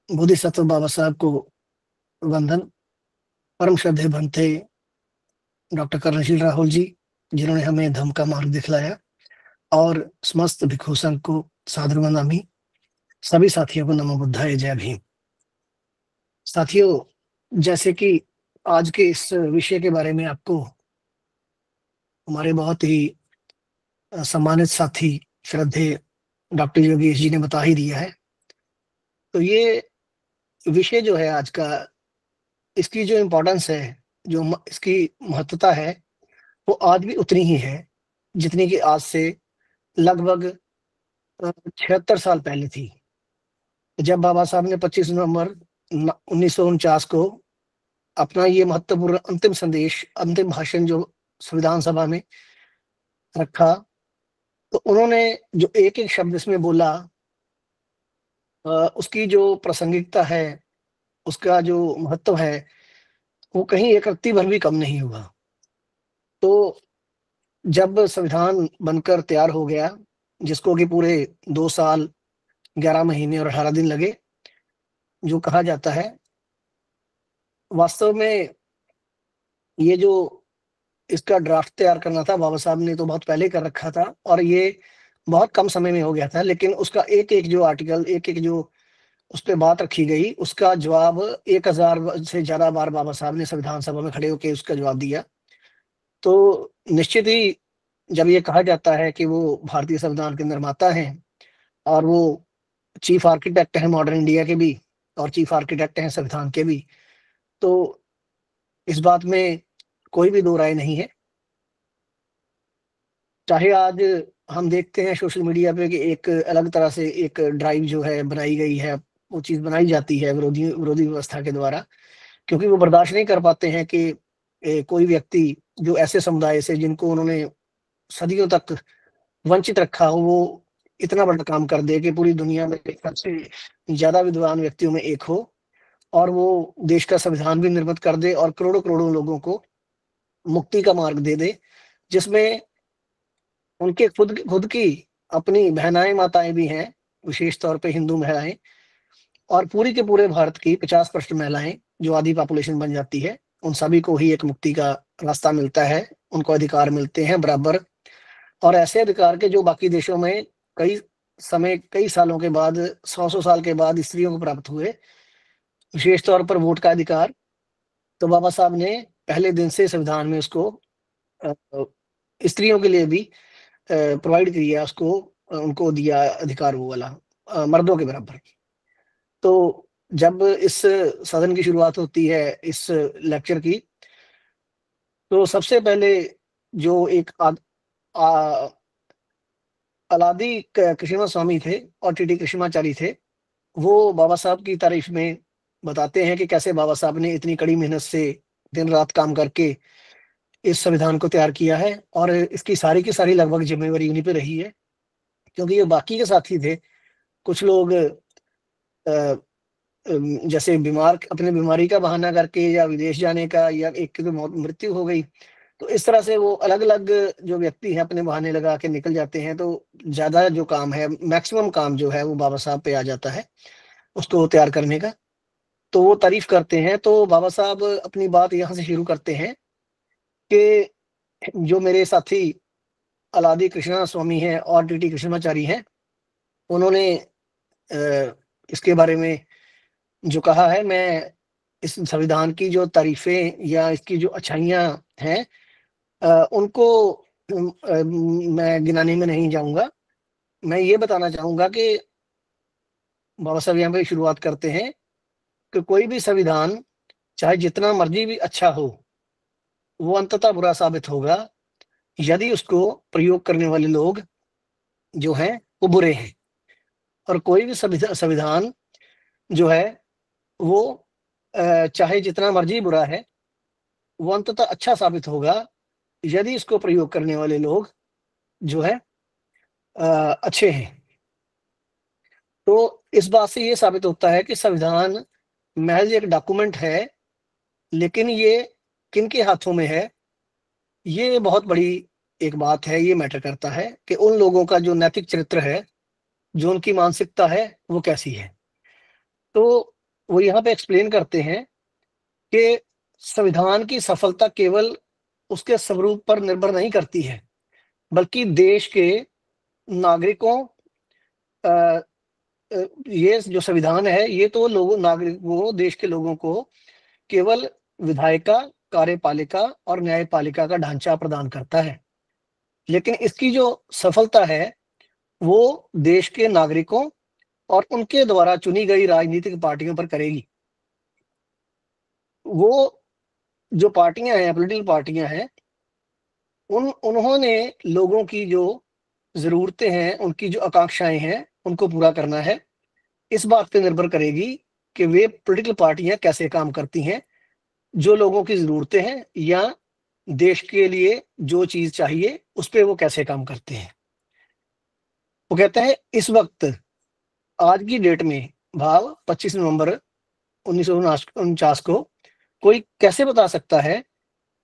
बोधिसत्व बाबा साहब को वंदन। परम श्रद्धेय भंते डॉक्टर कर्णशील राहुल जी, जिन्होंने हमें धम्म का मार्ग दिखलाया, और समस्त भिक्षु संघ को सादर वंदनामि। सभी साथियों को नमो बुद्धाय, जय भीम। साथियों, जैसे कि आज के इस विषय के बारे में आपको हमारे बहुत ही सम्मानित साथी श्रद्धेय डॉक्टर योगेश जी ने बता ही दिया है, तो ये विषय जो है आज का, इसकी जो इम्पोर्टेंस है, इसकी महत्वता है, वो आज भी उतनी ही है जितनी कि आज से लगभग 76 साल पहले थी, जब बाबा साहब ने 25 नवंबर 1949 को अपना ये महत्वपूर्ण अंतिम संदेश, अंतिम भाषण जो संविधान सभा में रखा। तो उन्होंने जो एक एक शब्द इसमें बोला, उसकी जो प्रासंगिकता है, उसका जो महत्व है, वो कहीं एक रत्ती भर भी कम नहीं हुआ। तो जब संविधान बनकर तैयार हो गया, जिसको कि पूरे 2 साल 11 महीने और 18 दिन लगे, जो कहा जाता है, वास्तव में ये जो इसका ड्राफ्ट तैयार करना था, बाबा साहब ने तो बहुत पहले कर रखा था, और ये बहुत कम समय में हो गया था। लेकिन उसका एक एक जो आर्टिकल, एक एक जो उस पर बात रखी गई, उसका जवाब 1000 से ज्यादा बार बाबा साहब ने संविधान सभा में खड़े होकर उसका जवाब दिया। तो निश्चित ही जब ये कहा जाता है कि वो भारतीय संविधान के निर्माता हैं, और वो चीफ आर्किटेक्ट हैं मॉडर्न इंडिया के भी, और चीफ आर्किटेक्ट हैं संविधान के भी, तो इस बात में कोई भी दो राय नहीं है। चाहे आज हम देखते हैं सोशल मीडिया पे कि एक अलग तरह से एक ड्राइव जो है बनाई गई है, वो चीज बनाई जाती है विरोधी विरोधी व्यवस्था के द्वारा, क्योंकि वो बर्दाश्त नहीं कर पाते हैं कि कोई व्यक्ति जो ऐसे समुदाय से, जिनको उन्होंने सदियों तक वंचित रखा हो, वो इतना बड़ा काम कर दे कि पूरी दुनिया में सबसे ज्यादा विद्वान व्यक्तियों में एक हो, और वो देश का संविधान भी निर्मित कर दे, और करोड़ों करोड़ों लोगों को मुक्ति का मार्ग दे दे, जिसमें उनके खुद खुद की अपनी बहनाएं माताएं भी हैं, विशेष तौर पे हिंदू महिलाएं, और पूरी के पूरे भारत की 50% महिलाएं जो आधी पॉपुलेशन बन जाती है, उन सभी को ही एक मुक्ति का रास्ता मिलता है, उनको अधिकार मिलते हैं बराबर। और ऐसे अधिकार के जो बाकी देशों में कई सालों के बाद, 100 साल के बाद स्त्रियों को प्राप्त हुए, विशेष तौर पर वोट का अधिकार, तो बाबा साहब ने पहले दिन से संविधान में उसको अ, स्त्रियों के लिए भी प्रोवाइड किया, उसको उनको दिया अधिकार, वो वाला मर्दों के बराबर। तो जब इस सदन की शुरुआत होती है, इस लेक्चर की, तो सबसे पहले जो एक अलादी कृष्णा स्वामी थे और टीटी कृष्णाचारी थे, वो बाबा साहब की तारीफ में बताते हैं कि कैसे बाबा साहब ने इतनी कड़ी मेहनत से दिन रात काम करके इस संविधान को तैयार किया है, और इसकी सारी की सारी लगभग जिम्मेवारी उन्हीं पे रही है, क्योंकि ये बाकी के साथी थे। कुछ लोग जैसे बीमार, अपने बीमारी का बहाना करके, या विदेश जाने का, या एक की तो मृत्यु हो गई, तो इस तरह से वो अलग अलग जो व्यक्ति हैं अपने बहाने लगा के निकल जाते हैं। तो ज्यादा जो काम है, मैक्सिमम काम जो है, वो बाबा साहब पे आ जाता है उसको तैयार करने का। तो वो तारीफ करते हैं। तो बाबा साहब अपनी बात यहाँ से शुरू करते हैं कि जो मेरे साथी अलादी कृष्णा स्वामी हैं और टीटी कृष्णाचारी हैं, उन्होंने इसके बारे में जो कहा है, मैं इस संविधान की जो तारीफें या इसकी जो अच्छाइयाँ हैं, उनको मैं गिनाने में नहीं जाऊंगा। मैं ये बताना चाहूंगा कि बाबा साहब यहाँ पे शुरुआत करते हैं कि कोई भी संविधान चाहे जितना मर्जी भी अच्छा हो, वो अंततः बुरा साबित होगा यदि उसको प्रयोग करने वाले लोग जो हैं वो बुरे हैं। और कोई भी संविधान जो है, वो चाहे जितना मर्जी बुरा है, वो अंततः अच्छा साबित होगा यदि इसको प्रयोग करने वाले लोग जो है अच्छे हैं। तो इस बात से ये साबित होता है कि संविधान महज एक डॉक्यूमेंट है, लेकिन ये किनके हाथों में है, ये बहुत बड़ी एक बात है। ये मैटर करता है कि उन लोगों का जो नैतिक चरित्र है, जो उनकी मानसिकता है, वो कैसी है। तो वो यहाँ पे एक्सप्लेन करते हैं कि संविधान की सफलता केवल उसके स्वरूप पर निर्भर नहीं करती है, बल्कि देश के नागरिकों अ ये जो संविधान है, ये तो लोगों नागरिकों, देश के लोगों को केवल विधायिका, कार्यपालिका और न्यायपालिका का ढांचा प्रदान करता है। लेकिन इसकी जो सफलता है, वो देश के नागरिकों और उनके द्वारा चुनी गई राजनीतिक पार्टियों पर करेगी। वो जो पार्टियाँ हैं, पॉलिटिकल पार्टियाँ हैं, उन्होंने लोगों की जो ज़रूरतें हैं, उनकी जो आकांक्षाएँ हैं, उनको पूरा करना है। इस बात पे निर्भर करेगी कि वे पॉलिटिकल पार्टियाँ कैसे काम करती हैं, जो लोगों की ज़रूरतें हैं या देश के लिए जो चीज़ चाहिए, उस पे वो कैसे काम करते हैं। वो कहते हैं इस वक़्त आज की डेट में भाव 25 नवंबर 1949 को कोई कैसे बता सकता है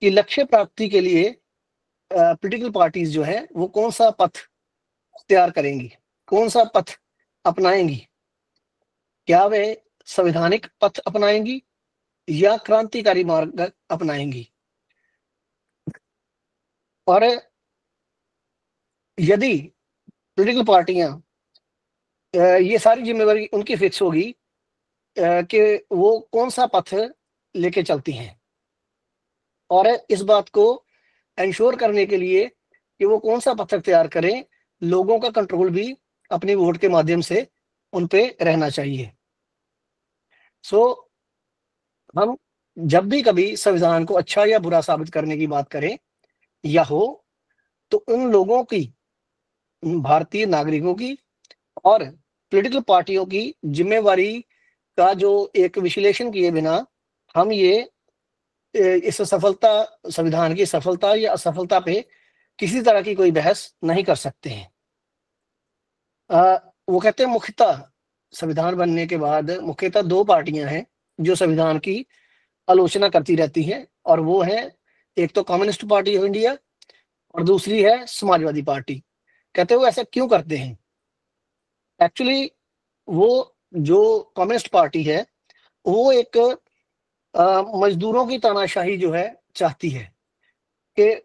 कि लक्ष्य प्राप्ति के लिए पॉलिटिकल पार्टीज़ जो हैं, वो कौन-सा पथ इख्तियार करेंगी, कौन-सा पथ अपनाएँगी? क्या वे संवैधानिक पथ अपनाएँगी या क्रांतिकारी मार्ग अपनाएँगी? और यदि पॉलिटिकल पार्टियाँ ये सारी ज़िम्मेवारी उनकी फिक्स होगी कि वो कौन-सा पथ लेके चलती हैं और इस बात को एंश्योर करने के लिए कि वो कौन-सा पथ इख्तियार करें, लोगों का कंट्रोल भी अपने वोट के माध्यम से उन पे रहना चाहिए। सो हम जब भी कभी संविधान को अच्छा या बुरा साबित करने की बात करें या हो, तो उन लोगों की, भारतीय नागरिकों की और पॉलिटिकल पार्टियों की ज़िम्मेवारी का जो एक विश्लेषण किए बिना हम ये इस सफलता, संविधान की सफलता या असफलता पे किसी तरह की कोई बहस नहीं कर सकते हैं। वो कहते हैं मुख्यतः संविधान बनने के बाद मुख्यतः 2 पार्टियाँ हैं, जो संविधान की आलोचना करती रहती हैं और वो हैं, एक तो कम्युनिस्ट पार्टी ऑफ इंडिया और दूसरी है समाजवादी पार्टी। कहते हैं वो ऐसा क्यों करते हैं? एक्चुअली वो जो कम्युनिस्ट पार्टी है, वो एक मज़दूरों की तानाशाही जो है चाहती है कि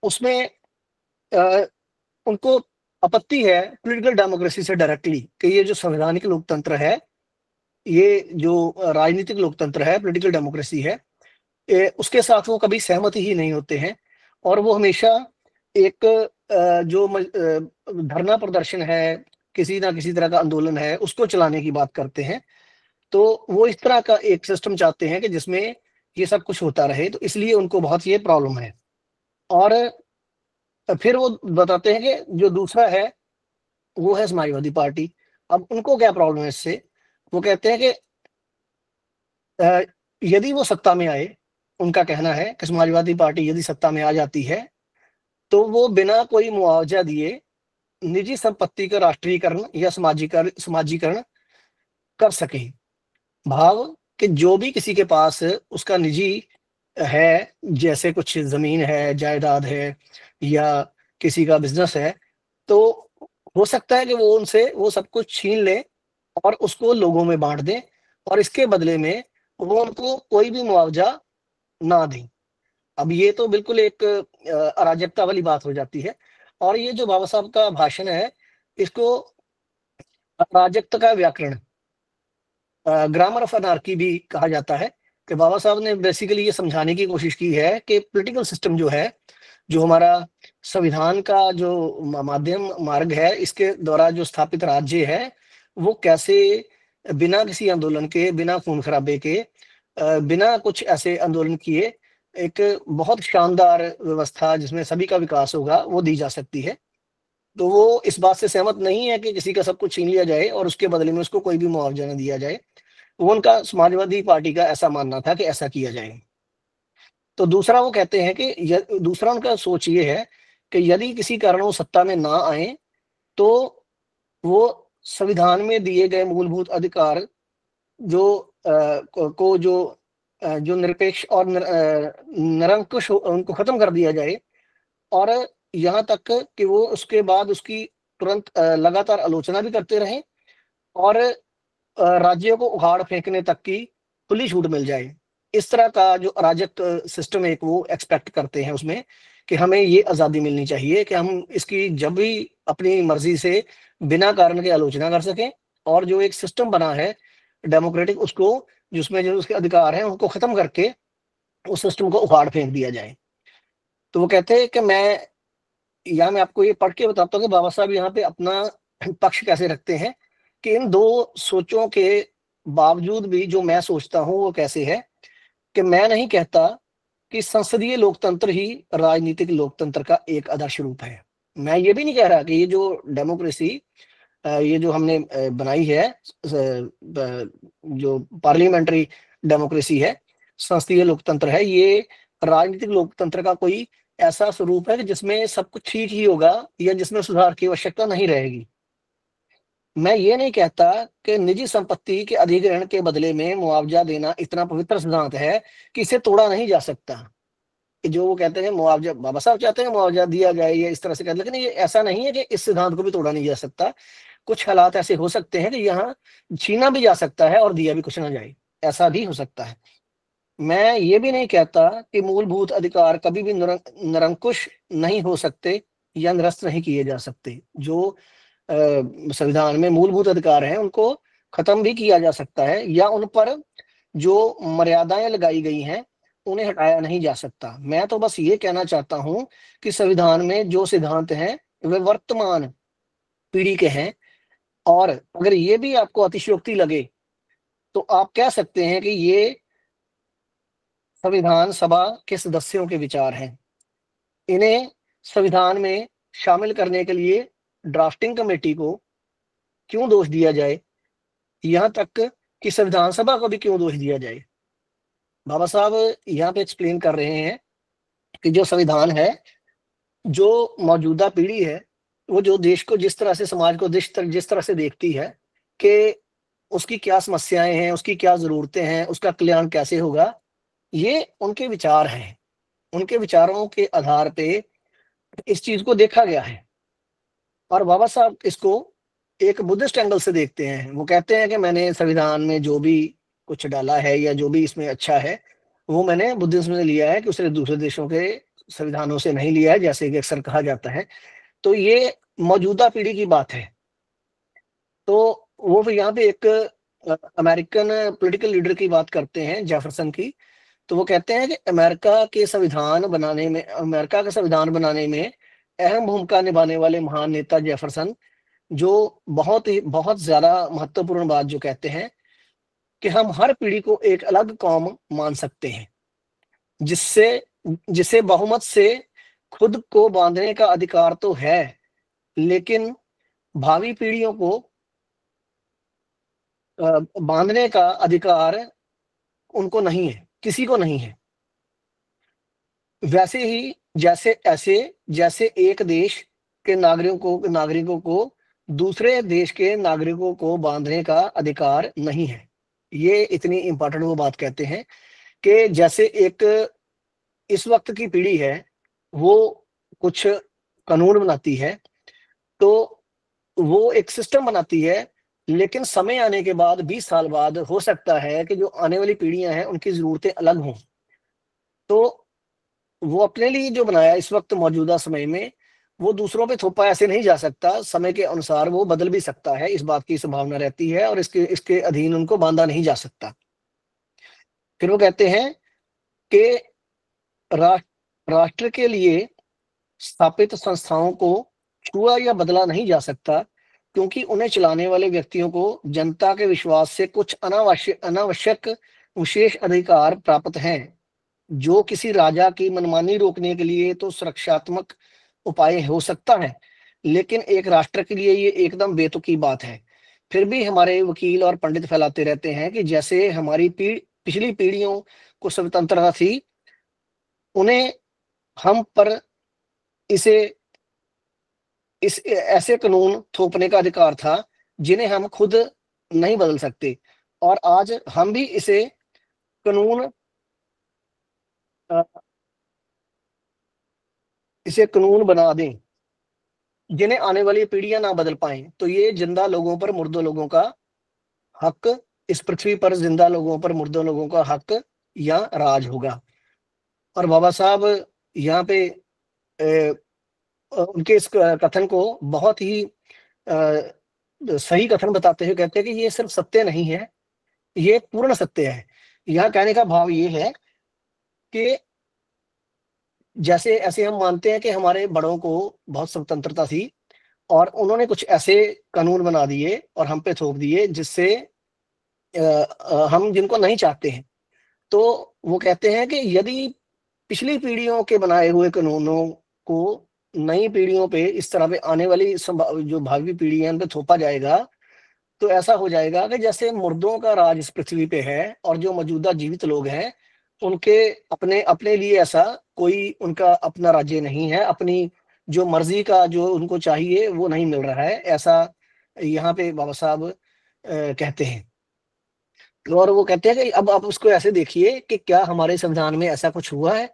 उसमें अ, उनको आपत्ति है पॉलिटिकल डेमोक्रेसी से डायरेक्टली कि ये जो संवैधानिक लोकतंत्र है, ये जो राजनीतिक लोकतंत्र है, पॉलिटिकल डेमोक्रेसी है, उसके साथ वो कभी सहमत ही नहीं होते हैं और वो हमेशा एक धरना प्रदर्शन है, किसी ना किसी तरह का आंदोलन है, उसको चलाने की बात करते हैं। तो वो इस तरह का एक सिस्टम चाहते हैं कि जिसमें ये सब कुछ होता रहे, तो इसलिए उनको बहुत ये प्रॉब्लम है। और फिर वो बताते हैं कि जो दूसरा है, वो है समाजवादी पार्टी। अब उनको क्या प्रॉब्लम है इससे? वो कहते हैं कि अ, यदि वो सत्ता में आए, उनका कहना है कि समाजवादी पार्टी यदि सत्ता में आ जाती है, तो वो बिना कोई मुआवजा दिए निजी संपत्ति का राष्ट्रीयकरण या समाजीकरण कर सके। भाव कि जो भी किसी के पास उसका निजी है, जैसे कुछ ज़मीन है, जायदाद है या किसी का बिज़नेस है, तो हो सकता है कि वो उनसे वो सब कुछ छीन लें और उसको लोगों में बाँट दें और इसके बदले में वो उनको कोई भी मुआवज़ा ना दें। अब ये तो बिल्कुल एक अराजकता वाली बात हो जाती है और ये जो बाबा साहब का भाषण है, इसको अराजकता का व्याकरण, ग्रामर ऑफ अनार्की भी कहा जाता है कि बाबा साहब ने बेसिकली ये समझाने की कोशिश की है कि पॉलिटिकल सिस्टम जो है, जो हमारा संविधान का जो माध्यम मार्ग है, इसके द्वारा जो स्थापित राज्य है, वो कैसे बिना किसी आंदोलन के, बिना खून खराबे के, बिना कुछ ऐसे आंदोलन किए, एक बहुत शानदार व्यवस्था जिसमें सभी का विकास होगा, वो दी जा सकती है। तो वो इस बात से सहमत नहीं है कि किसी का सब कुछ छीन लिया जाए और उसके बदले में उसको कोई भी मुआवजा ना दिया जाए। वो उनका समाजवादी पार्टी का ऐसा मानना था कि ऐसा किया जाए। तो दूसरा वो कहते हैं कि दूसरा उनका सोच ये है कि यदि किसी कारण वो सत्ता में ना आए, तो वो संविधान में दिए गए मूलभूत अधिकार जो जो निरपेक्ष और निरंकुश उनको खत्म कर दिया जाए और यहाँ तक कि वो उसके बाद उसकी तुरंत लगातार आलोचना भी करते रहें और राज्यों को उखाड़ फेंकने तक की खुली छूट मिल जाए। इस तरह का जो अराजक सिस्टम एक वो एक्सपेक्ट करते हैं उसमें, कि हमें ये आज़ादी मिलनी चाहिए कि हम इसकी जब भी अपनी मर्ज़ी से बिना कारण के आलोचना कर सकें, और जो एक सिस्टम बना है डेमोक्रेटिक, उसको जिसमें जो उसके अधिकार हैं उनको ख़त्म करके उस सिस्टम को उखाड़ फेंक दिया जाए। तो वो कहते हैं कि मैं आपको ये पढ़ के बताता हूँ कि बाबा साहब यहाँ पे अपना पक्ष कैसे रखते हैं, कि इन 2 सोचों के बावजूद भी जो मैं सोचता हूँ वो कैसे है, कि मैं नहीं कहता कि संसदीय लोकतंत्र ही राजनीतिक लोकतंत्र का एक आदर्श रूप है। मैं ये भी नहीं कह रहा कि ये जो डेमोक्रेसी ये जो हमने बनाई है, जो पार्लियामेंट्री डेमोक्रेसी है, संसदीय लोकतंत्र है, ये राजनीतिक लोकतंत्र का कोई ऐसा स्वरूप है कि जिसमें सब कुछ ठीक ही होगा या जिसमें सुधार की आवश्यकता नहीं रहेगी। मैं ये नहीं कहता कि निजी संपत्ति के अधिग्रहण के बदले में मुआवजा देना इतना पवित्र सिद्धांत है कि इसे तोड़ा नहीं जा सकता। कि जो वो कहते हैं मुआवजा, बाबा साहब चाहते हैं मुआवजा दिया जाए या इस तरह से कहते हैं, लेकिन ये ऐसा नहीं है कि इस सिद्धांत को भी तोड़ा नहीं जा सकता। कुछ हालात ऐसे हो सकते हैं कि यहाँ छीना भी जा सकता है और दिया भी कुछ ना जाए, ऐसा भी हो सकता है। मैं ये भी नहीं कहता कि मूलभूत अधिकार कभी भी निरंकुश नहीं हो सकते या निरस्त नहीं किए जा सकते। जो संविधान में मूलभूत अधिकार हैं उनको खत्म भी किया जा सकता है, या उन पर जो मर्यादाएं लगाई गई हैं उन्हें हटाया नहीं जा सकता। मैं तो बस ये कहना चाहता हूं कि संविधान में जो सिद्धांत हैं वे वर्तमान पीढ़ी के हैं, और अगर ये भी आपको अतिशयोक्ति लगे तो आप कह सकते हैं कि ये संविधान सभा के सदस्यों के विचार हैं। इन्हें संविधान में शामिल करने के लिए ड्राफ्टिंग कमेटी को क्यों दोष दिया जाए, यहाँ तक कि संविधान सभा को भी क्यों दोष दिया जाए। बाबा साहब यहाँ पे एक्सप्लेन कर रहे हैं कि जो संविधान है, जो मौजूदा पीढ़ी है, वो जो देश को जिस तरह से, समाज को जिस तरह से देखती है कि उसकी क्या समस्याएं हैं, उसकी क्या जरूरतें हैं, उसका कल्याण कैसे होगा, ये उनके विचार हैं। उनके विचारों के आधार पे इस चीज को देखा गया है। और बाबा साहब इसको एक बुद्धिस्ट एंगल से देखते हैं। वो कहते हैं कि मैंने संविधान में जो भी कुछ डाला है या जो भी इसमें अच्छा है वो मैंने बुद्धिज्म से लिया है, कि उसने दूसरे देशों के संविधानों से नहीं लिया है, जैसे कि अक्सर कहा जाता है। तो ये मौजूदा पीढ़ी की बात है। तो वो फिर यहाँ पे एक अमेरिकन पॉलिटिकल लीडर की बात करते हैं, जेफरसन की। तो वो कहते हैं कि अमेरिका का संविधान बनाने में अहम भूमिका निभाने वाले महान नेता जेफरसन, जो बहुत ज्यादा महत्वपूर्ण बात जो कहते हैं कि हम हर पीढ़ी को एक अलग कौम मान सकते हैं, जिससे जिसे बहुमत से खुद को बांधने का अधिकार तो है, लेकिन भावी पीढ़ियों को बांधने का अधिकार उनको नहीं है, किसी को नहीं है। वैसे ही जैसे एक देश के नागरिकों को दूसरे देश के नागरिकों को बांधने का अधिकार नहीं है। ये इतनी इंपॉर्टेंट वो बात कहते हैं कि जैसे एक इस वक्त की पीढ़ी है, वो कुछ कानून बनाती है, तो वो एक सिस्टम बनाती है, लेकिन समय आने के बाद 20 साल बाद हो सकता है कि जो आने वाली पीढ़ियां हैं उनकी जरूरतें अलग हों। तो वो अपने लिए जो बनाया इस वक्त मौजूदा समय में, वो दूसरों पे थोपा ऐसे नहीं जा सकता। समय के अनुसार वो बदल भी सकता है, इस बात की संभावना रहती है, और इसके इसके अधीन उनको बांधा नहीं जा सकता। फिर वो कहते हैं कि राष्ट्र के लिए स्थापित संस्थाओं को छुआ या बदला नहीं जा सकता, क्योंकि उन्हें चलाने वाले व्यक्तियों को जनता के विश्वास से कुछ अनावश्यक विशेष अधिकार प्राप्त हैं, जो किसी राजा की मनमानी रोकने के लिए तो सुरक्षात्मक उपाय हो सकता है, लेकिन एक राष्ट्र के लिए ये एकदम बेतुकी बात है। फिर भी हमारे वकील और पंडित फैलाते रहते हैं कि जैसे हमारी पिछली पीढ़ियों को स्वतंत्रता थी, उन्हें हम पर इसे इस ऐसे कानून थोपने का अधिकार था जिन्हें हम खुद नहीं बदल सकते, और आज हम भी कानून अ, इसे कानून बना दें जिन्हें आने वाली पीढ़ियां ना बदल पाएं। तो ये जिंदा लोगों पर मुर्दों लोगों का हक इस पृथ्वी पर जिंदा लोगों पर मुर्दों लोगों का हक या राज होगा। और बाबा साहब यहाँ पे उनके इस कथन को बहुत ही सही कथन बताते हुए कहते हैं कि ये सिर्फ सत्य नहीं है, ये पूर्ण सत्य है। यहाँ कहने का भाव ये है कि जैसे ऐसे हम मानते हैं कि हमारे बड़ों को बहुत स्वतंत्रता थी और उन्होंने कुछ ऐसे कानून बना दिए और हम पे थोप दिए जिससे हम जिनको नहीं चाहते हैं। तो वो कहते हैं कि यदि पिछली पीढ़ियों के बनाए हुए कानूनों को नई पीढ़ियों पे इस तरह पे आने वाली जो भावी पीढ़ी है उन पे थोपा जाएगा, तो ऐसा हो जाएगा कि जैसे मुर्दों का राज इस पृथ्वी पे है और जो मौजूदा जीवित लोग हैं उनके अपने अपने लिए ऐसा कोई उनका अपना राज्य नहीं है, अपनी जो मर्जी का जो उनको चाहिए वो नहीं मिल रहा है, ऐसा यहाँ पे बाबा साहब कहते हैं। और वो कहते हैं कि अब आप उसको ऐसे देखिए कि क्या हमारे संविधान में ऐसा कुछ हुआ है?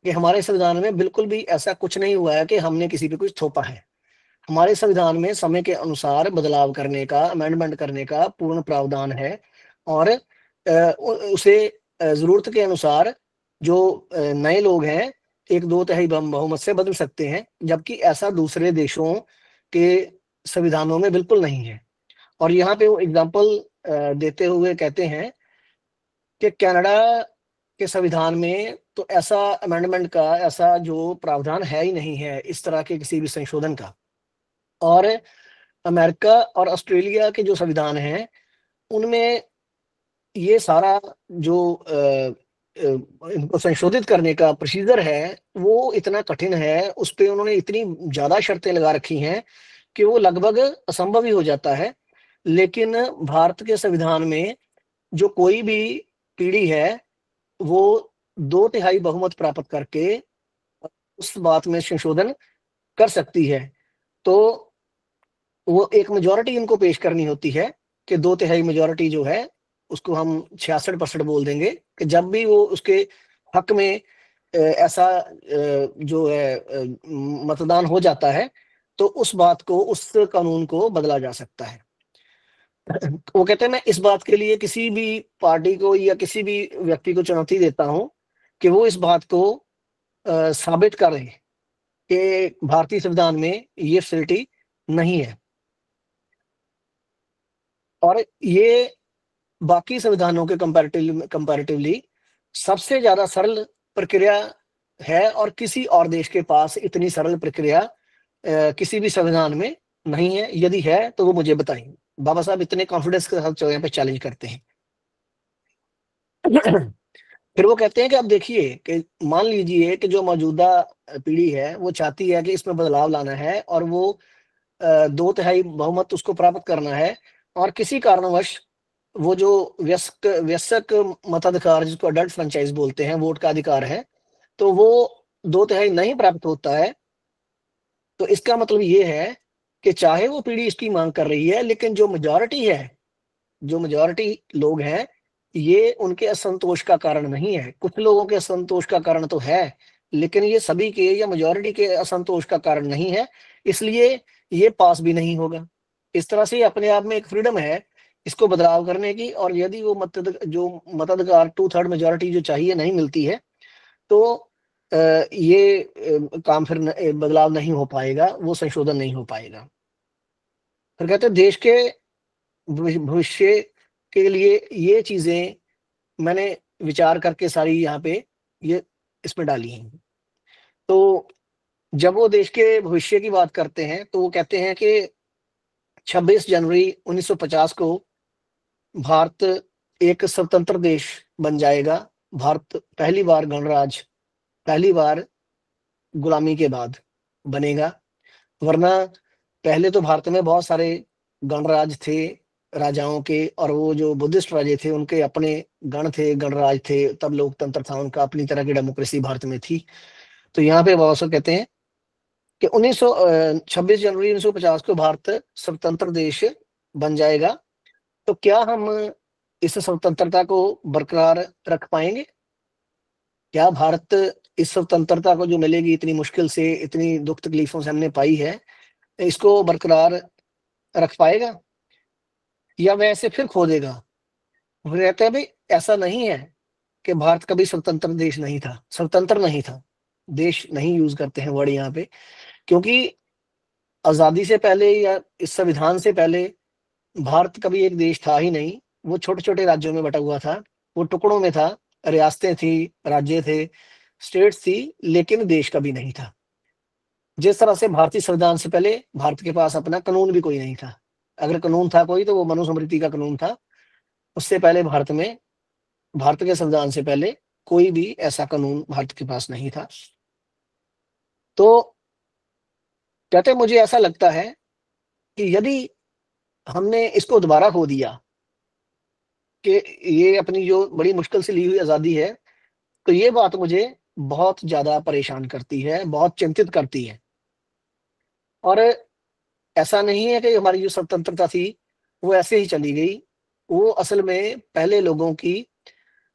कि हमारे संविधान में बिल्कुल भी ऐसा कुछ नहीं हुआ है कि हमने किसी पे कुछ थोपा है। हमारे संविधान में समय के अनुसार बदलाव करने का, अमेंडमेंट करने का पूर्ण प्रावधान है और उसे जरूरत के अनुसार जो नए लोग हैं एक दो तिहाई बहुमत से बदल सकते हैं, जबकि ऐसा दूसरे देशों के संविधानों में बिल्कुल नहीं है। और यहाँ पे वो एग्जाम्पल देते हुए कहते हैं कि कनाडा के संविधान में तो ऐसा अमेंडमेंट का ऐसा जो प्रावधान है ही नहीं है इस तरह के किसी भी संशोधन का। और अमेरिका और ऑस्ट्रेलिया के जो संविधान हैं उनमें ये सारा जो इनको संशोधित करने का प्रोसीजर है वो इतना कठिन है, उस पे उन्होंने इतनी ज्यादा शर्तें लगा रखी हैं कि वो लगभग असंभव ही हो जाता है। लेकिन भारत के संविधान में जो कोई भी पीढ़ी है वो दो तिहाई बहुमत प्राप्त करके उस बात में संशोधन कर सकती है। तो वो एक मेजोरिटी इनको पेश करनी होती है कि दो तिहाई मेजोरिटी जो है उसको हम 66% बोल देंगे कि जब भी वो उसके हक में ऐसा जो है मतदान हो जाता है तो उस बात को, उस कानून को बदला जा सकता है। वो कहते हैं मैं इस बात के लिए किसी भी पार्टी को या किसी भी व्यक्ति को चुनौती देता हूं कि वो इस बात को साबित करे कि भारतीय संविधान में ये फैसिलिटी नहीं है। और ये बाकी संविधानों के कंपैरेटिवली सबसे ज्यादा सरल प्रक्रिया है और किसी और देश के पास इतनी सरल प्रक्रिया किसी भी संविधान में नहीं है। यदि है तो वो मुझे बताएं। बाबा साहब इतने कॉन्फिडेंस के साथ यहाँ पे चैलेंज करते हैं। फिर वो कहते हैं कि अब देखिए कि मान लीजिए कि जो मौजूदा पीढ़ी है वो चाहती है कि इसमें बदलाव लाना है और वो दो तिहाई बहुमत उसको प्राप्त करना है और किसी कारणवश वो जो व्यस्क व्यस्क मताधिकार जिसको अडल्ट फ्रेंचाइज बोलते हैं, वोट का अधिकार है, तो वो दो तिहाई नहीं प्राप्त होता है। तो इसका मतलब ये है कि चाहे वो पीढ़ी इसकी मांग कर रही है लेकिन जो मेजोरिटी है, जो मेजोरिटी लोग हैं, ये उनके असंतोष का कारण नहीं है। कुछ लोगों के असंतोष का कारण तो है लेकिन ये सभी के या मेजोरिटी के असंतोष का कारण नहीं है, इसलिए ये पास भी नहीं होगा। इस तरह से अपने आप में एक फ्रीडम है इसको बदलाव करने की। और यदि वो जो मताधिकार 2/3 मेजोरिटी जो चाहिए नहीं मिलती है तो ये काम फिर बदलाव नहीं हो पाएगा, वो संशोधन नहीं हो पाएगा। फिर कहते हैं देश के भविष्य के लिए ये चीजें मैंने विचार करके सारी यहाँ पे ये इसमें डाली हैं। तो जब वो देश के भविष्य की बात करते हैं तो वो कहते हैं कि 26 जनवरी 1950 को भारत एक स्वतंत्र देश बन जाएगा। भारत पहली बार गणराज्य, पहली बार गुलामी के बाद बनेगा। वरना पहले तो भारत में बहुत सारे गणराज थे राजाओं के, और वो जो बुद्धिस्ट राजे थे उनके अपने गण थे, गणराज थे, तब लोकतंत्र था उनका, अपनी तरह की डेमोक्रेसी भारत में थी। तो यहाँ पे बाबा साहब कहते हैं कि 26 जनवरी 1950 को भारत स्वतंत्र देश बन जाएगा। तो क्या हम इस स्वतंत्रता को बरकरार रख पाएंगे? क्या भारत इस स्वतंत्रता को जो मिलेगी इतनी मुश्किल से, इतनी दुख तकलीफों से हमने पाई है, इसको बरकरार रख पाएगा? या वह इसे फिर खो देगा। वो कहते हैं भाई ऐसा नहीं है कि भारत कभी स्वतंत्र देश नहीं था, स्वतंत्र नहीं था। देश नहीं यूज करते हैं वर्ड यहाँ पे, क्योंकि आजादी से पहले या इस संविधान से पहले भारत कभी एक देश था ही नहीं। वो छोटे छोटे राज्यों में बटा हुआ था, वो टुकड़ों में था, रियासतें थी, राज्य थे, स्टेट्स थी, लेकिन देश कभी नहीं था। जिस तरह से भारतीय संविधान से पहले भारत के पास अपना कानून भी कोई नहीं था। अगर कानून था कोई तो वो मनुस्मृति का कानून था। उससे पहले भारत में, भारत के संविधान से पहले कोई भी ऐसा कानून भारत के पास नहीं था। तो कहते मुझे ऐसा लगता है कि यदि हमने इसको दोबारा खो दिया कि ये अपनी जो बड़ी मुश्किल से ली हुई आजादी है, तो ये बात मुझे बहुत ज्यादा परेशान करती है, बहुत चिंतित करती है। और ऐसा नहीं है कि हमारी जो स्वतंत्रता थी वो ऐसे ही चली गई। वो असल में पहले लोगों की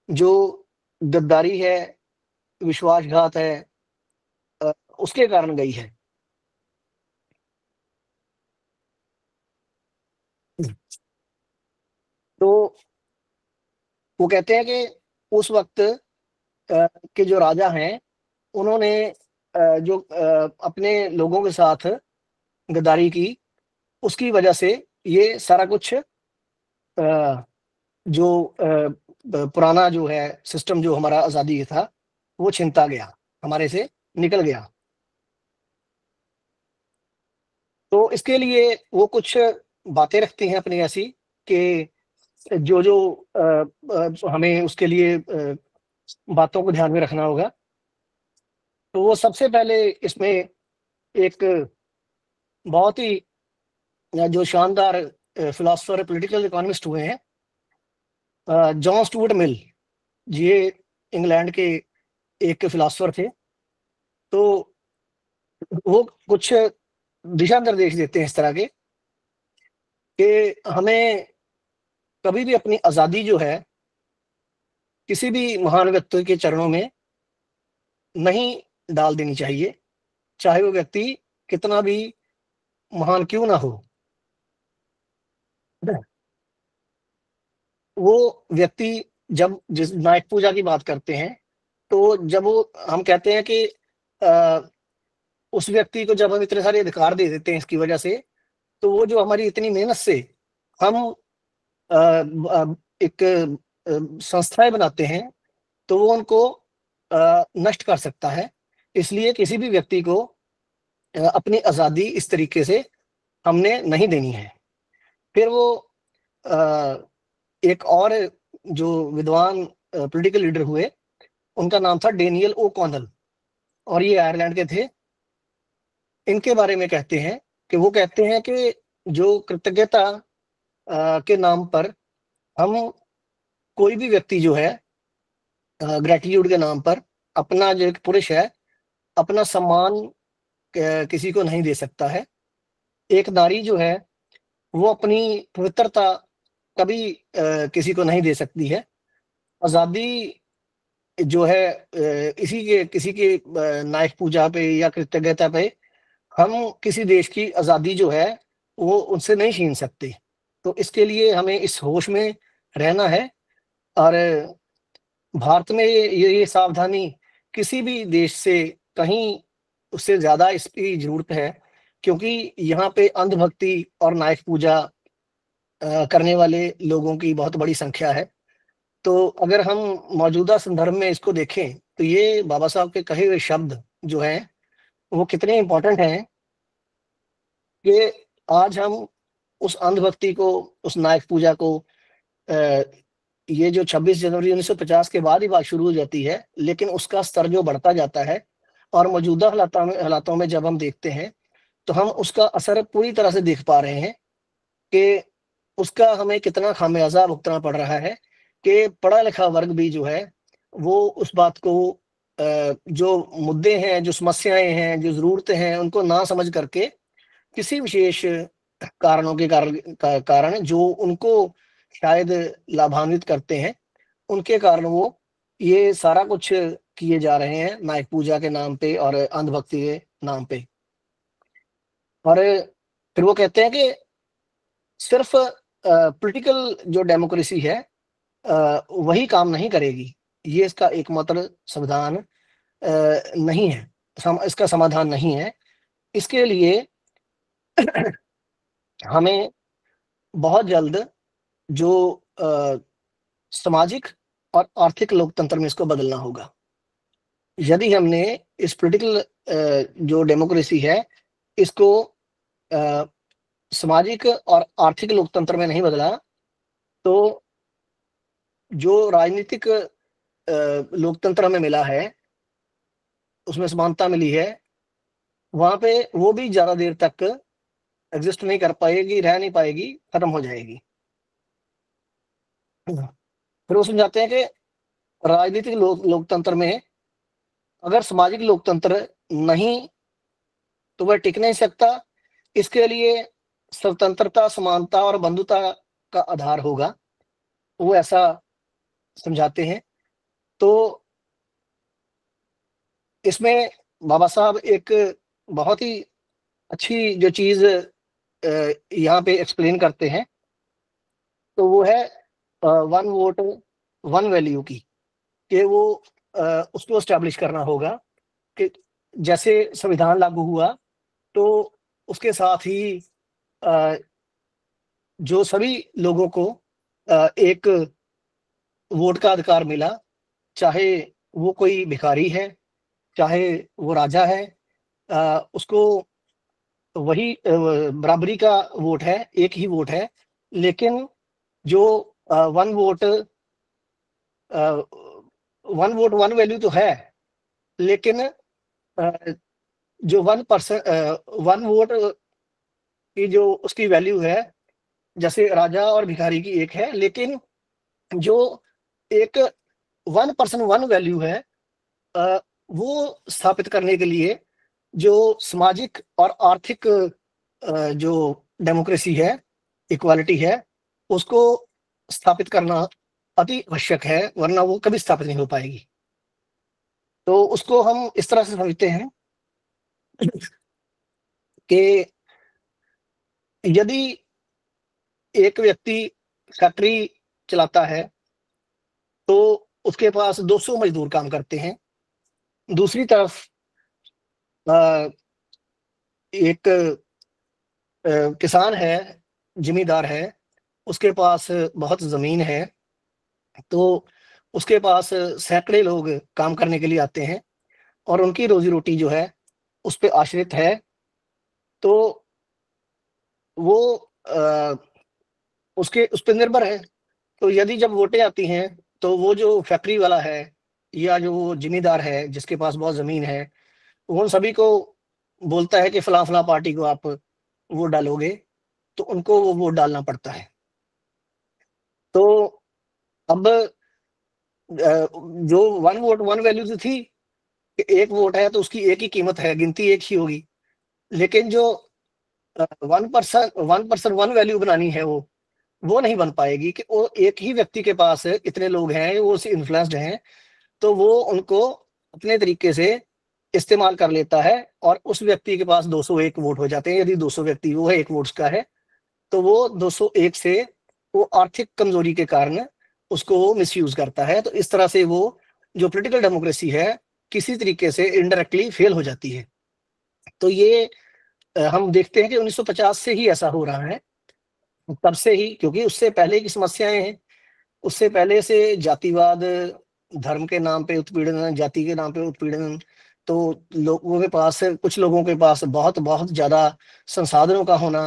जो गद्दारी है, विश्वासघात है, अ, उसके कारण गई है। तो वो कहते हैं कि उस वक्त के जो राजा हैं उन्होंने जो अपने लोगों के साथ गद्दारी की, उसकी वजह से ये सारा कुछ अ, जो पुराना जो है सिस्टम जो हमारा आजादी का था वो छिनता गया, हमारे से निकल गया। तो इसके लिए वो कुछ बातें रखते हैं अपनी ऐसी कि जो जो हमें उसके लिए बातों को ध्यान में रखना होगा। तो वो सबसे पहले इसमें एक बहुत ही जो शानदार फिलोसफर पॉलिटिकल इकोनॉमिस्ट हुए हैं, जॉन स्टुअर्ट मिल, ये इंग्लैंड के एक फिलोसफर थे। तो वो कुछ दिशा निर्देश देते हैं इस तरह के कि हमें कभी भी अपनी आजादी जो है किसी भी महान व्यक्ति के चरणों में नहीं डाल देनी चाहिए, चाहे वो व्यक्ति कितना भी महान क्यों ना हो। वो व्यक्ति जब जिस नायक पूजा की बात करते हैं, तो जब वो हम कहते हैं कि अ, उस व्यक्ति को जब हम इतने सारे अधिकार दे देते हैं इसकी वजह से, तो वो जो हमारी इतनी मेहनत से हम एक संस्थाएं बनाते हैं, तो वो उनको नष्ट कर सकता है। इसलिए किसी भी व्यक्ति को अपनी आजादी इस तरीके से हमने नहीं देनी है। फिर वो अ, एक और जो विद्वान पॉलिटिकल लीडर हुए, उनका नाम था डेनियल ओ कॉनल, और ये आयरलैंड के थे। इनके बारे में कहते हैं कि वो कहते हैं कि जो कृतज्ञता के नाम पर हम, कोई भी व्यक्ति जो है ग्रेटिट्यूड के नाम पर अपना जो एक पुरुष है अपना सम्मान किसी को नहीं दे सकता है। एक नारी जो है वो अपनी पवित्रता कभी किसी को नहीं दे सकती है। आजादी जो है इसी के किसी के नायक पूजा पे या कृतज्ञता पे हम किसी देश की आजादी जो है वो उनसे नहीं छीन सकते। तो इसके लिए हमें इस होश में रहना है। और भारत में ये सावधानी किसी भी देश से कहीं उससे ज्यादा इसकी जरूरत है, क्योंकि यहाँ पे अंधभक्ति और नायक पूजा करने वाले लोगों की बहुत बड़ी संख्या है। तो अगर हम मौजूदा संदर्भ में इसको देखें तो ये बाबा साहब के कहे हुए शब्द जो हैं वो कितने इंपॉर्टेंट हैं कि आज हम उस अंधभक्ति को, उस नायक पूजा को, अ, ये जो 26 जनवरी 1950 के बाद ही बात शुरू हो जाती है, लेकिन उसका स्तर जो बढ़ता जाता है और मौजूदा हालातों में जब हम देखते हैं तो हम उसका असर पूरी तरह से देख पा रहे हैं कि उसका हमें कितना खामियाजा भुगतना पड़ रहा है कि पढ़ा लिखा वर्ग भी जो है वो उस बात को जो मुद्दे हैं, जो समस्याएं हैं, जो जरूरतें हैं, उनको ना समझ करके किसी विशेष कारणों के कारण जो उनको शायद लाभान्वित करते हैं, उनके कारण वो ये सारा कुछ किए जा रहे हैं नायक पूजा के नाम पे और अंधभक्ति के नाम पे। और फिर वो कहते हैं कि सिर्फ पॉलिटिकल जो डेमोक्रेसी है वही काम नहीं करेगी। ये इसका एकमात्र संविधान नहीं है, इसका समाधान नहीं है। इसके लिए हमें बहुत जल्द जो सामाजिक और आर्थिक लोकतंत्र में इसको बदलना होगा। यदि हमने इस पॉलिटिकल जो डेमोक्रेसी है इसको अ, सामाजिक और आर्थिक लोकतंत्र में नहीं बदला, तो जो राजनीतिक लोकतंत्र हमें मिला है, उसमें समानता मिली है, वहाँ पे वो भी ज़्यादा देर तक एग्ज़िस्ट नहीं कर पाएगी, रह नहीं पाएगी, खत्म हो जाएगी। फिर वो समझाते हैं कि राजनीतिक लोकतंत्र में अगर सामाजिक लोकतंत्र नहीं, तो वह टिक नहीं सकता। इसके लिए स्वतंत्रता, समानता और बंधुता का आधार होगा। वो ऐसा समझाते हैं। तो इसमें बाबा साहब एक बहुत ही अच्छी जो चीज़ यहाँ पे एक्सप्लेन करते हैं, तो वो है वन वोट वन वैल्यू की, कि वो उसको एस्टैब्लिश करना होगा कि जैसे संविधान लागू हुआ, तो उसके साथ ही अ, जो सभी लोगों को एक वोट का अधिकार मिला, चाहे वो कोई भिखारी है, चाहे वो राजा है, उसको वही बराबरी का वोट है, एक ही वोट है। लेकिन जो one vote one vote one value तो है, लेकिन जो वन वोट की जो उसकी वैल्यू है, जैसे राजा और भिखारी की एक है, लेकिन जो एक वन पर्सन वन वैल्यू है, अ, वो स्थापित करने के लिए जो सामाजिक और आर्थिक जो डेमोक्रेसी है, इक्वालिटी है, उसको स्थापित करना अति आवश्यक है, वरना वो कभी स्थापित नहीं हो पाएगी। तो उसको हम इस तरह से समझते हैं कि यदि एक व्यक्ति फैक्ट्री चलाता है, तो उसके पास 200 मजदूर काम करते हैं। दूसरी तरफ अ, एक किसान है, ज़मींदार है, उसके पास बहुत ज़मीन है, तो उसके पास सैकड़े लोग काम करने के लिए आते हैं और उनकी रोज़ी-रोटी जो है, उस पे आश्रित है। तो वो अ, उसके उस पे निर्भर है। तो यदि जब वोटें आती हैं, तो वो जो फैक्ट्री वाला है या जो वो ज़मींदार है, जिसके पास बहुत ज़मीन है, वो उन सभी को बोलता है कि फलाँ-फलाँ पार्टी को आप वोट डालोगे, तो उनको वो वोट डालना पड़ता है। तो अब जो वन वोट वन वैल्यू तो थी, कि एक वोट है तो उसकी एक ही कीमत है, गिनती एक ही होगी। लेकिन जो वन पर्सन वन वैल्यू बनानी है, वो नहीं बन पाएगी, कि वो एक ही व्यक्ति के पास इतने लोग हैं, वो उससे इन्फ्लुएंस्ड हैं, तो वो उनको अपने तरीके से इस्तेमाल कर लेता है और उस व्यक्ति के पास 201 वोट हो जाते हैं। यदि 200 व्यक्ति वो है, 1 वोट उसका है, तो वो 201 से वो आर्थिक कमजोरी के कारण उसको वो मिसयूज करता है। तो इस तरह से वो जो पॉलिटिकल डेमोक्रेसी है, किसी तरीके से इनडायरेक्टली फेल हो जाती है। तो ये हम देखते हैं कि 1950 से ही ऐसा हो रहा है। तब से ही, क्योंकि उससे पहले की समस्याएँ हैं। उससे पहले से जातिवाद, धर्म के नाम पे उत्पीड़न, जाति के नाम पे उत्पीड़न, तो लोगों के पास, कुछ लोगों के पास बहुत-बहुत ज़्यादा संसाधनों का होना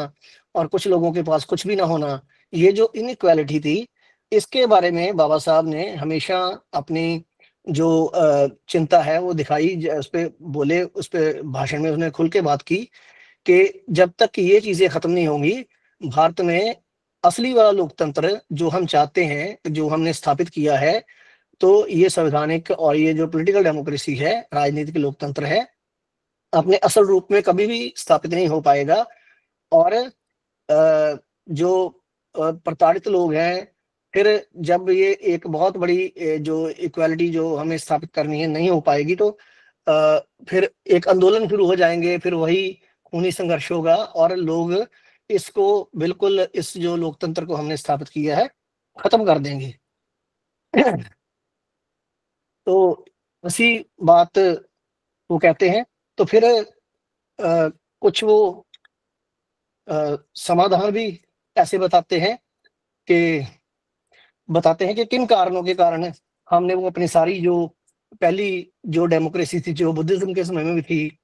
और कुछ लोगों के पास कुछ भी ना होना, ये जो इनइक्वालिटी थी, इसके बारे में बाबा साहब ने हमेशा अपनी जो चिंता है वो दिखाई, उसपे बोले, उसपे भाषण में उसने खुल के बात की कि जब तक ये चीज़ें खत्म नहीं होंगी, भारत में असली वाला लोकतंत्र जो हम चाहते हैं, जो हमने स्थापित किया है, तो ये संवैधानिक और ये जो पॉलिटिकल डेमोक्रेसी है, राजनीतिक लोकतंत्र है, अपने असल रूप में कभी भी स्थापित नहीं हो पाएगा। और जो प्रताड़ित लोग हैं, फिर जब ये एक बहुत बड़ी जो इक्वालिटी जो हमें स्थापित करनी है नहीं हो पाएगी, तो फिर एक आंदोलन शुरू हो जाएँगे, फिर वही खूनी संघर्ष होगा और लोग इसको बिल्कुल, इस जो लोकतंत्र को हमने स्थापित किया है, खत्म कर देंगे। तो ऐसी बात वो कहते हैं। तो फिर कुछ वो समाधान भी ऐसे बताते हैं कि किन कारणों के कारण हमने वो अपनी सारी जो पहली जो डेमोक्रेसी थी, जो बुद्धिज्म के समय में भी थी,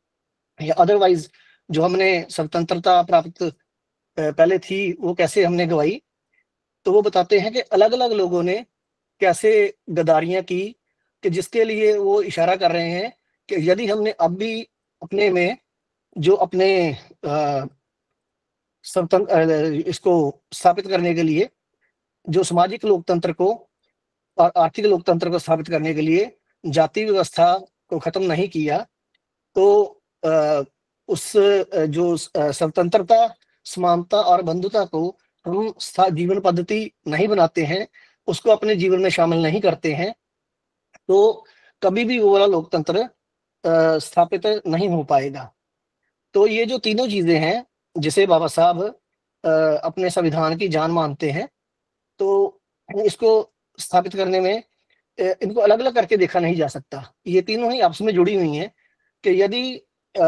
या अदरवाइज जो हमने स्वतंत्रता प्राप्त पहले थी, वो कैसे हमने गवाई। तो वो बताते हैं कि अलग-अलग लोगों ने कैसे गद्दारियाँ की, कि जिसके लिए वो इशारा कर रहे हैं कि यदि हमने अब भी अपने में जो अपने अ, इसको स्थापित करने के लिए, जो सामाजिक लोकतंत्र को और आर्थिक लोकतंत्र को स्थापित करने के लिए जाति व्यवस्था को खत्म नहीं किया, तो उस जो स्वतंत्रता, समानता और बंधुता को हम जीवन पद्धति नहीं बनाते हैं, उसको अपने जीवन में शामिल नहीं करते हैं, तो कभी भी वो वाला लोकतंत्र स्थापित नहीं हो पाएगा। तो ये जो तीनों चीजें हैं, जिसे बाबा साहब अपने संविधान की जान मानते हैं, तो इसको स्थापित करने में इनको अलग-अलग करके देखा नहीं जा सकता। ये तीनों ही आपस में जुड़ी हुई हैं, कि यदि अ,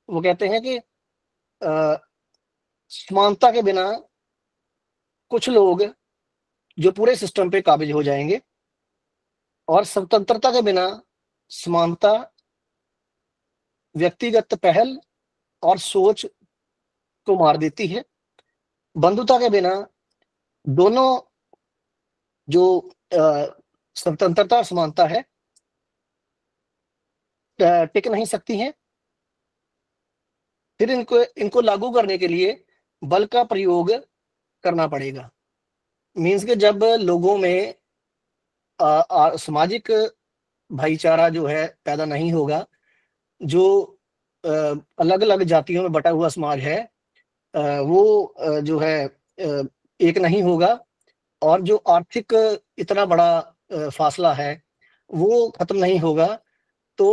वो कहते हैं कि समानता के बिना कुछ लोग जो पूरे सिस्टम पे काबिज हो जाएँगे, और स्वतंत्रता के बिना समानता, व्यक्तिगत पहल और सोच को मार देती है। बंधुता के बिना दोनों जो स्वतंत्रता और समानता है, टिक नहीं सकती हैं। फिर इनको इनको लागू करने के लिए बल का प्रयोग करना पड़ेगा। मीन्स कि जब लोगों में सामाजिक भाईचारा जो है पैदा नहीं होगा, जो अ, अलग-अलग जातियों में बटा हुआ समाज है, वो जो है एक नहीं होगा, और जो आर्थिक इतना बड़ा फासला है, वो खत्म नहीं होगा, तो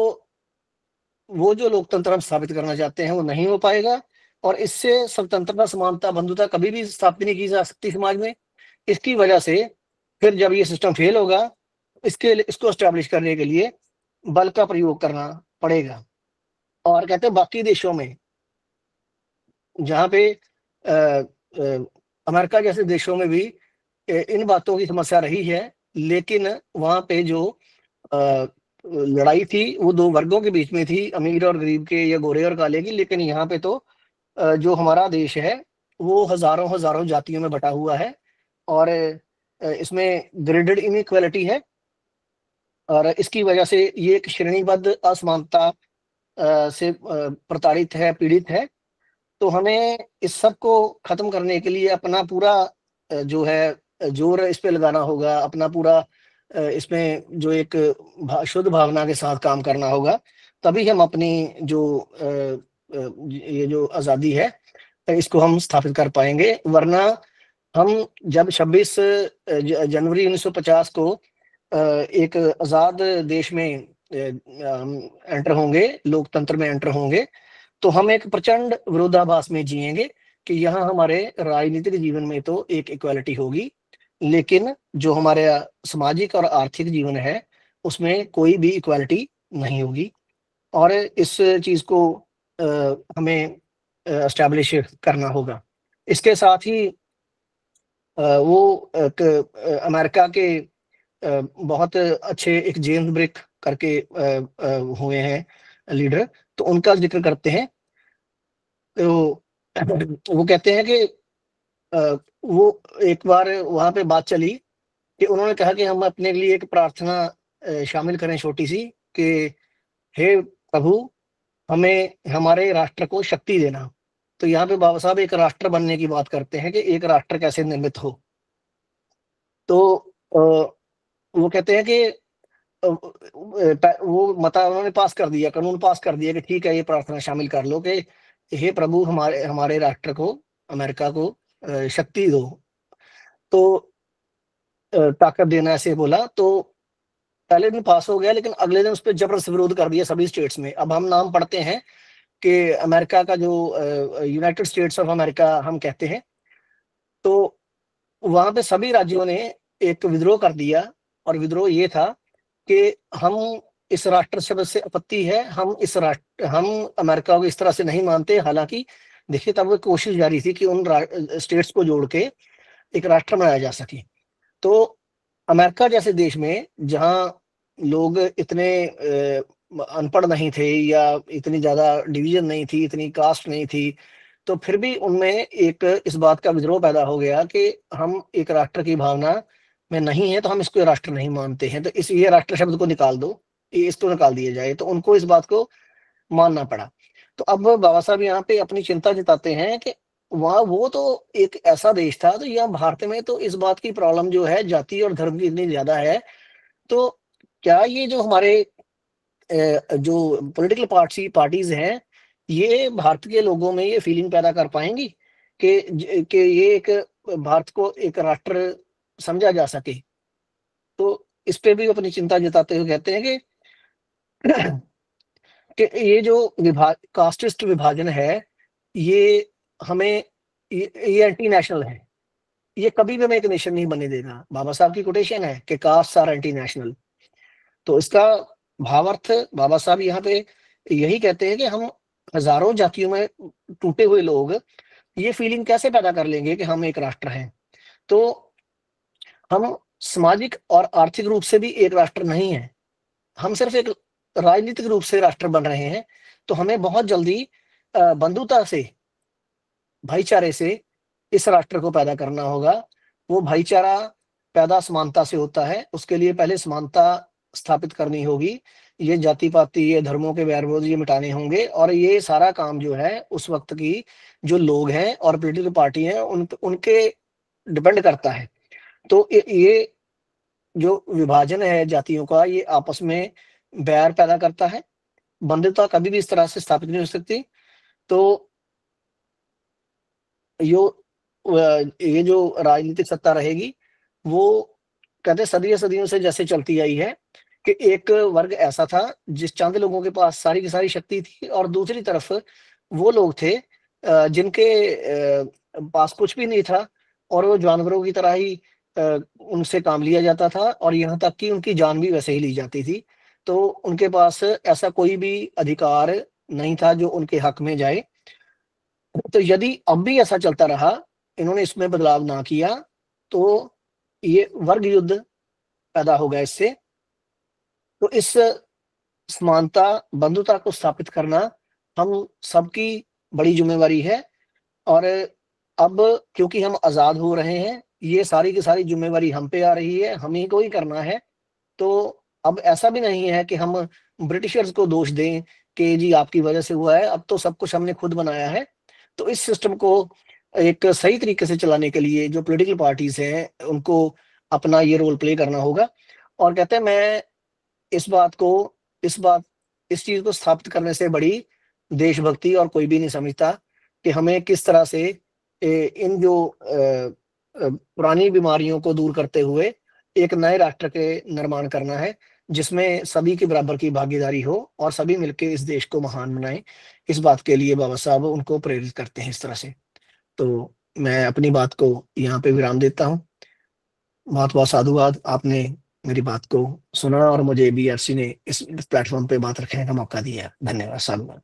वो जो लोकतंत्र हम स्थापित करना चाहते हैं, वो नहीं हो पाएगा, और इससे स्वतंत्रता, समानता, बंधुता कभी भी स्थापित नहीं की जा सकती समाज में। इसकी वजह से फिर जब ये सिस्टम फेल होगा, इसको एस्टेब्लिश करने के लिए बल का प्रयोग करना पड़ेगा। और कहते हैं बाकी देशों में, जहाँ पे अमेरिका जैसे देशों में भी इन बातों की समस्या रही है, लेकिन वहाँ पे जो अ, लड़ाई थी वो 2 वर्गों के बीच में थी, अमीर और गरीब के, या गोरे और काले की। लेकिन यहाँ पे तो जो हमारा देश है, वो हज़ारों-हज़ारों जातियों में बँटा हुआ है, और इसमें ग्रेडेड इनइक्वालिटी है, और इसकी वजह से ये एक श्रेणीबद्ध असमानता से प्रताड़ित है, पीड़ित है। तो हमें इस सब को खत्म करने के लिए अपना पूरा जो है जोर इस पे लगाना होगा, अपना पूरा इसमें जो एक शुद्ध भावना के साथ काम करना होगा, तभी हम अपनी जो ये जो आज़ादी है, इसको हम स्थापित कर पाएँगे। वरना हम जब 26 जनवरी 1950 को एक आज़ाद देश में एंटर होंगे, लोकतंत्र में एंटर होंगे, तो हम एक प्रचंड विरोधाभास में जिएँगे, कि यहाँ हमारे राजनीतिक जीवन में तो एक इक्वालिटी होगी, लेकिन जो हमारा सामाजिक और आर्थिक जीवन है, उसमें कोई भी इक्वालिटी नहीं होगी, और इस चीज़ को हमें एस्टेब्लिश करना होगा। इसके साथ ही वो एक अमेरिका के बहुत अच्छे एक जेम्स ब्रिक करके हुए हैं लीडर, तो उनका ज़िक्र करते हैं। तो वो कहते हैं कि अ, वो एक बार वहाँ पे बात चली, कि उन्होंने कहा कि हम अपने लिए एक प्रार्थना शामिल करें छोटी-सी, कि हे प्रभु, हमें हमारे राष्ट्र को शक्ति देना। तो यहाँ पे बाबा साहब एक राष्ट्र बनने की बात करते हैं, कि एक राष्ट्र कैसे निर्मित हो। तो वो कहते हैं कि वो मता उन्होंने पास कर दिया, कानून पास कर दिया, कि ठीक है, ये प्रार्थना शामिल कर लो, कि हे प्रभु, हमारे हमारे राष्ट्र को, अमेरिका को शक्ति दो। तो ताकत देना, ऐसे बोला। तो पहले दिन पास हो गया, लेकिन अगले दिन उस पे जबरदस्त विरोध कर दिया सभी स्टेट्स में। अब हम नाम पढ़ते हैं कि अमेरिका का जो यूनाइटेड स्टेट्स ऑफ अमेरिका हम कहते हैं, तो वहां पे सभी राज्यों ने एक विद्रोह कर दिया, और विद्रोह ये था कि हम इस राष्ट्र शब्द से आपत्ति है, हम अमेरिका को इस तरह से नहीं मानते। हालांकि देखिए, तब वो कोशिश जारी थी कि उन स्टेट्स को जोड़ के एक राष्ट्र बनाया जा सके। तो अमेरिका जैसे देश में, जहां लोग इतने अनपढ़ नहीं थे, या इतनी ज्यादा डिवीजन नहीं थी, इतनी कास्ट नहीं थी, तो फिर भी उनमें एक इस बात का विद्रोह पैदा हो गया कि हम एक राष्ट्र की भावना में नहीं है, तो हम इसको राष्ट्र नहीं मानते हैं, तो इस ये राष्ट्र शब्द को निकाल दो, ये इसको निकाल दिया जाए। तो उनको इस बात को मानना पड़ा। तो अब बाबा साहब यहाँ पे अपनी चिंता जताते हैं कि वहाँ वो तो एक ऐसा देश था, तो यहाँ भारत में तो इस बात की प्रॉब्लम जो है जाति और धर्म की इतनी ज्यादा है, तो क्या ये जो हमारे जो पॉलिटिकल पार्टीज हैं, ये भारत के लोगों में ये फीलिंग पैदा कर पाएंगी कि ये एक भारत को एक राष्ट्र समझा जा सके। तो इस पे भी अपनी चिंता जताते हुए कहते हैं कि ये जो कास्टिस्ट विभाजन है, ये हमें ये एंटी नेशनल है, ये कभी भी हमें एक नेशन नहीं बनने देगा। बाबा साहब की कोटेशन है कि कास्ट आर एंटी नेशनल। तो इसका भावार्थ बाबा साहब यहाँ पे यही कहते हैं कि हम हजारों जातियों में टूटे हुए लोग ये फीलिंग कैसे पैदा कर लेंगे कि हम एक राष्ट्र हैं। तो हम सामाजिक और आर्थिक रूप से भी एक राष्ट्र नहीं है, हम सिर्फ एक राजनीतिक रूप से राष्ट्र बन रहे हैं। तो हमें बहुत जल्दी बंधुता से, भाईचारे से इस राष्ट्र को पैदा करना होगा। वो भाईचारा पैदा समानता से होता है, उसके लिए पहले समानता स्थापित करनी होगी। ये जाति पाति, ये धर्मों के बैर विरोध ये मिटाने होंगे, और ये सारा काम जो है उस वक्त की जो लोग हैं और पॉलिटिकल पार्टी हैं उनके डिपेंड करता है। तो ये जो विभाजन है जातियों का, ये आपस में बैर पैदा करता है, बंधुता कभी भी इस तरह से स्थापित नहीं हो सकती। तो यो ये जो राजनीतिक सत्ता रहेगी, वो कहते हैं सदियों सदियों से जैसे चलती आई है कि एक वर्ग ऐसा था जिस चंद लोगों के पास सारी की सारी शक्ति थी, और दूसरी तरफ वो लोग थे जिनके पास कुछ भी नहीं था, और वो जानवरों की तरह ही उनसे काम लिया जाता था, और यहाँ तक कि उनकी जान भी वैसे ही ली जाती थी। तो उनके पास ऐसा कोई भी अधिकार नहीं था जो उनके हक में जाए। तो यदि अब भी ऐसा चलता रहा, इन्होंने इसमें बदलाव ना किया, तो ये वर्ग युद्ध पैदा होगा इससे। तो इस समानता, बंधुता को स्थापित करना हम सबकी बड़ी जिम्मेवारी है। और अब क्योंकि हम आजाद हो रहे हैं, ये सारी की सारी जिम्मेवारी हम पे आ रही है, हम ही को ही करना है। तो अब ऐसा भी नहीं है कि हम ब्रिटिशर्स को दोष दें कि जी आपकी वजह से हुआ है, अब तो सब कुछ हमने खुद बनाया है। तो इस सिस्टम को एक सही तरीके से चलाने के लिए जो पॉलिटिकल पार्टीज हैं, उनको अपना ये रोल प्ले करना होगा। और कहते हैं मैं इस बात को इस बात इस चीज को स्थापित करने से बड़ी देशभक्ति और कोई भी नहीं समझता कि हमें किस तरह से इन जो पुरानी बीमारियों को दूर करते हुए एक नए राष्ट्र के निर्माण करना है, जिसमें सभी के बराबर की भागीदारी हो और सभी मिलकर इस देश को महान बनाएं। इस बात के लिए बाबा साहब उनको प्रेरित करते हैं इस तरह से। तो मैं अपनी बात को यहाँ पे विराम देता हूँ। बहुत बहुत साधुवाद, आपने मेरी बात को सुना और मुझे बीआरसी ने इस प्लेटफॉर्म पे बात रखने का मौका दिया। धन्यवाद, साधुवाद।